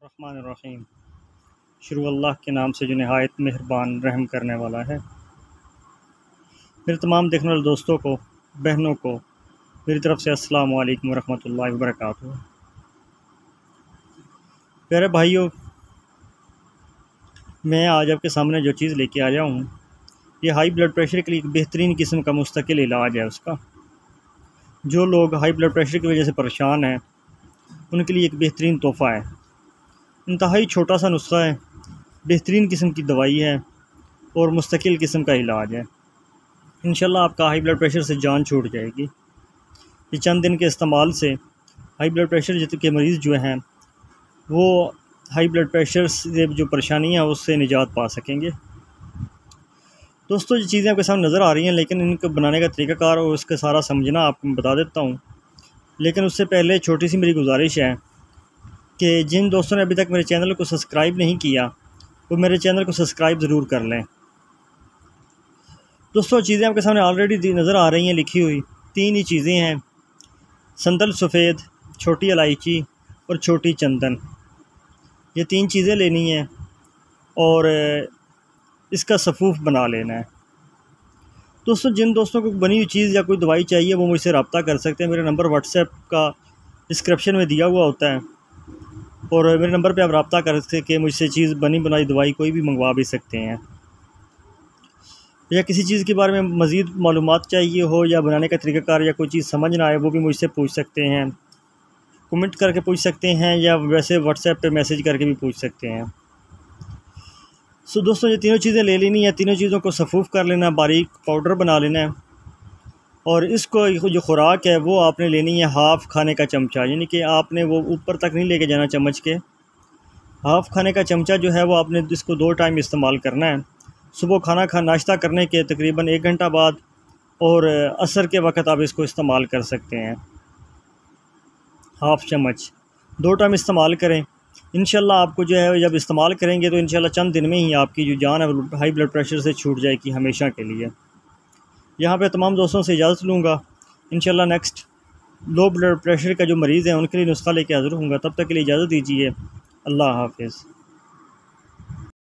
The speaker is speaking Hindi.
बिस्मिल्लाहिर्रहमानिर्रहीम। शुरू अल्लाह के नाम से जो नहायत मेहरबान रहम करने वाला है। मेरे तमाम देखने वाले दोस्तों को, बहनों को मेरी तरफ़ से अस्सलामु अलैकुम वरहमतुल्लाहि वबरकातुहू। प्यारे भाइयों, मैं आज आपके सामने जो चीज़ लेके आया हूँ, ये हाई ब्लड प्रेशर के लिए एक बेहतरीन किस्म का मुस्तकिल इलाज है उसका। जो लोग हाई ब्लड प्रेशर की वजह से परेशान हैं, उनके लिए एक बेहतरीन तोहफ़ा है। इंतहाई छोटा सा नुस्खा है, बेहतरीन किस्म की दवाई है और मुस्तकिल किस्म का इलाज है। इंशाल्लाह आपका हाई ब्लड प्रेशर से जान छूट जाएगी। ये चंद दिन के इस्तेमाल से हाई ब्लड प्रेशर के मरीज़ जो हैं वो हाई ब्लड प्रेशर से जो परेशानियाँ हैं उससे निजात पा सकेंगे। दोस्तों, ये चीज़ें आपके सामने नज़र आ रही हैं, लेकिन इनको बनाने का तरीक़ाकार और उसका सारा समझना आपको मैं बता देता हूँ। लेकिन उससे पहले छोटी सी मेरी गुजारिश है कि जिन दोस्तों ने अभी तक मेरे चैनल को सब्सक्राइब नहीं किया वो मेरे चैनल को सब्सक्राइब ज़रूर कर लें। दोस्तों, चीज़ें आपके सामने ऑलरेडी नज़र आ रही हैं लिखी हुई। 3 ही चीज़ें हैं, संदल सफ़ेद, छोटी इलायची और छोटी चंदन। ये 3 चीज़ें लेनी हैं और इसका सफ़ूफ बना लेना है। दोस्तों, जिन दोस्तों को बनी हुई चीज़ या कोई दवाई चाहिए वो मुझसे रब्ता कर सकते हैं। मेरा नंबर व्हाट्सएप का डिस्क्रिप्शन में दिया हुआ होता है और मेरे नंबर पे आप रब्ता करके मुझसे चीज़ बनी बनाई दवाई कोई भी मंगवा भी सकते हैं। या किसी चीज़ के बारे में मज़ीद मालूमात चाहिए हो या बनाने का तरीक़ाकार या कोई चीज़ समझ ना आए वो भी मुझसे पूछ सकते हैं, कमेंट करके पूछ सकते हैं या वैसे व्हाट्सएप पे मैसेज करके भी पूछ सकते हैं। दोस्तों, ये तीनों चीज़ें ले लेनी है। तीनों चीज़ों को सफ़ूफ कर लेना, बारीक पाउडर बना लेना है और इसको जो खुराक है वो आपने लेनी है हाफ़ खाने का चमचा, यानी कि आपने वो ऊपर तक नहीं लेके जाना चम्मच के। हाफ़ खाने का चमचा जो है वो आपने इसको 2 टाइम इस्तेमाल करना है। सुबह नाश्ता करने के तकरीबन 1 घंटा बाद और असर के वक़्त आप इसको इस्तेमाल कर सकते हैं। हाफ़ चम्मच 2 टाइम इस्तेमाल करें। इंशाल्लाह आपको जो है जब इस्तेमाल करेंगे तो इंशाल्लाह चंद दिन में ही आपकी जो जान है हाई ब्लड प्रेशर से छूट जाएगी हमेशा के लिए। यहाँ पे तमाम दोस्तों से इजाज़त लूँगा। इंशाल्लाह नेक्स्ट लो ब्लड प्रेशर का जो मरीज़ है उनके लिए नुस्खा लेके हाज़िर होऊंगा। तब तक के लिए इजाज़त दीजिए। अल्लाह हाफ़िज़।